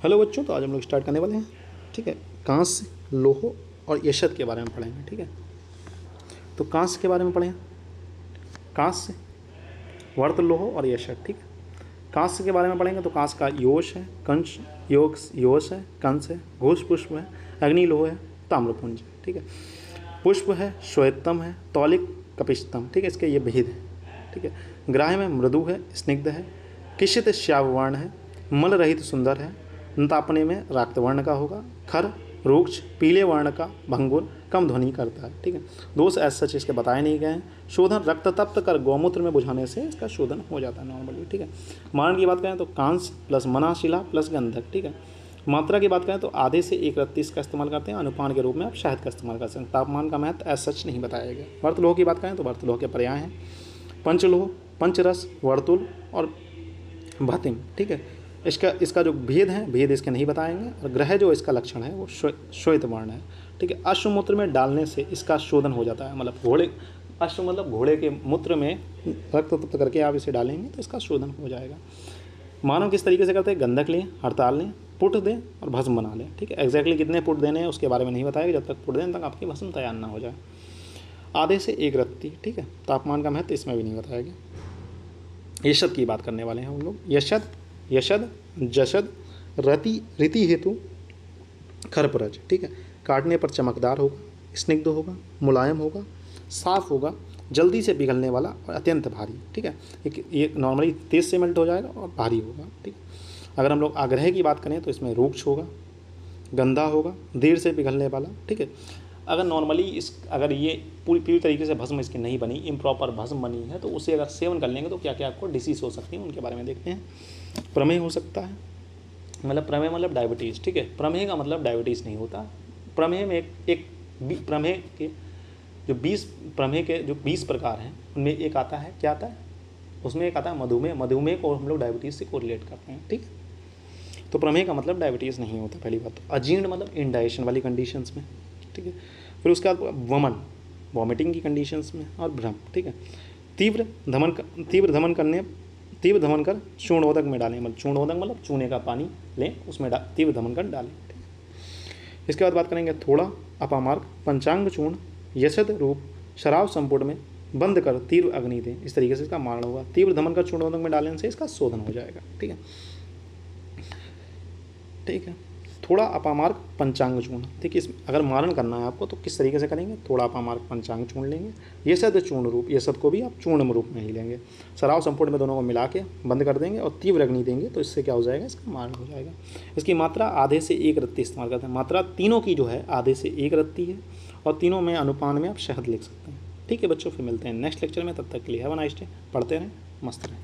Hello बच्चों, तो आज हम लोग स्टार्ट करने वाले हैं। ठीक है, कांस्य, लोह और यशद के बारे में पढ़ेंगे। ठीक है, तो कांस्य के बारे में पढ़ें। कांस्य, वर्त, लोह और यशद। ठीक है, कांस्य के बारे में पढ़ेंगे तो कांस्य का योश है, कंस योश है, कंस है, घोष पुष्प है, अग्नि लोह है, ताम्रपुंज। ठीक है, पुष्प है, श्वेतम है, तौलिक, कपिस्तम। ठीक है, इसके ये भेद है। ठीक है, ग्राह्य में मृदु है, स्निग्ध है, किशित श्याववर्ण है, मल रहित सुंदर है, तापने में रक्त वर्ण का होगा, खर, रूक्ष, पीले वर्ण का, भंगुर, कम ध्वनि करता है। ठीक है, दोष ऐसे सच इसके बताए नहीं गए हैं। शोधन रक्त तप्त कर गौमूत्र में बुझाने से इसका शोधन हो जाता है नॉर्मली। ठीक है, मारण की बात करें तो कांस प्लस मनाशिला प्लस गंधक। ठीक है, मात्रा की बात करें तो आधे से 1/32 का इस्तेमाल करते हैं। अनुपान के रूप में आप शहद का इस्तेमाल कर सकते हैं। तापमान का महत्व ऐसा सच नहीं बताया गया। वर्तलोह की बात करें तो वर्तलोह के पर्याय हैं पंचलोह, पंचरस, वर्तुल और भतिम। ठीक है, इसका जो भेद है, भेद इसके नहीं बताएंगे। और ग्रह जो इसका लक्षण है वो श्वेत वर्ण है। ठीक है, अश्वमूत्र में डालने से इसका शोधन हो जाता है। मतलब घोड़े, अश्व मतलब घोड़े के मूत्र में रक्त तप्त करके आप इसे डालेंगे तो इसका शोधन हो जाएगा। मानव किस तरीके से करते हैं? गंधक लें, हड़ताल लें, पुट दें और भस्म बना लें। ठीक है, एग्जैक्टली कितने पुट देने हैं उसके बारे में नहीं बताएगा। जब तक पुट दें तक आपकी भस्म तैयार ना हो जाए। आधे से 1/32। ठीक है, तापमान का महत्व इसमें भी नहीं बताएगा। यशद की बात करने वाले हैं हम लोग। यशद, जशद, रीति हेतु खरपरज। ठीक है, काटने पर चमकदार होगा, स्निग्ध होगा, मुलायम होगा, साफ होगा, जल्दी से पिघलने वाला और अत्यंत भारी। ठीक है, ये नॉर्मली तेज से मेल्ट हो जाएगा और भारी होगा। ठीक है, अगर हम लोग आग्रह की बात करें तो इसमें रूक्ष होगा, गंदा होगा, देर से पिघलने वाला। ठीक है, अगर नॉर्मली अगर ये पूरी तरीके से भस्म इसकी नहीं बनी, इम्प्रॉपर भस्म बनी है, तो उसे अगर सेवन कर लेंगे तो क्या क्या आपको डिसीज़ हो सकती है उनके बारे में देखते हैं। प्रमेह हो सकता है, मतलब प्रमेह मतलब डायबिटीज़। ठीक है, प्रमेह का मतलब डायबिटीज़ नहीं होता। प्रमेह में प्रमेह के जो 20 प्रकार हैं उनमें एक आता है, क्या आता है उसमें? एक आता है मधुमेह। मधुमेह को हम लोग डायबिटीज़ से कोरिलेट करते हैं। ठीक है, तो प्रमेह का मतलब डायबिटीज़ नहीं होता पहली बात। तो अजीर्ण मतलब इनडाइजेशन वाली कंडीशंस में। ठीक है, फिर उसके बाद वमन, वॉमिटिंग की कंडीशंस में, और भ्रम। ठीक है, तीव्र धमन कर चूर्णोदक में डालें। मतलब चूर्णोदक मतलब चूने का पानी लें, उसमें तीव्र धमन कर डालें। ठीक है, इसके बाद बात करेंगे थोड़ा, अपामार्ग, पंचांग चूर्ण, यशद रूप, शराब संपुट में बंद कर तीव्र अग्नि दें। इस तरीके से इसका मारण होगा। तीव्र धमन कर चूर्णोदक में डालने से इसका शोधन हो जाएगा। ठीक है, ठीक है, थोड़ा अपामार्ग पंचांग चूर्ण। ठीक है, अगर मारण करना है आपको तो किस तरीके से करेंगे? थोड़ा अपामार्ग पंचांग चूर्ण लेंगे, यशद चूर्ण रूप, यशद को भी आप चूर्ण रूप में ही लेंगे, सराव संपूर्ण में दोनों को मिला के बंद कर देंगे और तीव्र अग्नि देंगे तो इससे क्या हो जाएगा? इसका मारण हो जाएगा। इसकी मात्रा आधे से 1/32 इस्तेमाल करते हैं। मात्रा तीनों की जो है आधे से 1/32 है और तीनों में अनुपान में आप शहद लिख सकते हैं। ठीक है बच्चों, फिर मिलते हैं नेक्स्ट लेक्चर में। तब तक के लिए हैव अ नाइस डे। पढ़ते रहें, मस्त रहें।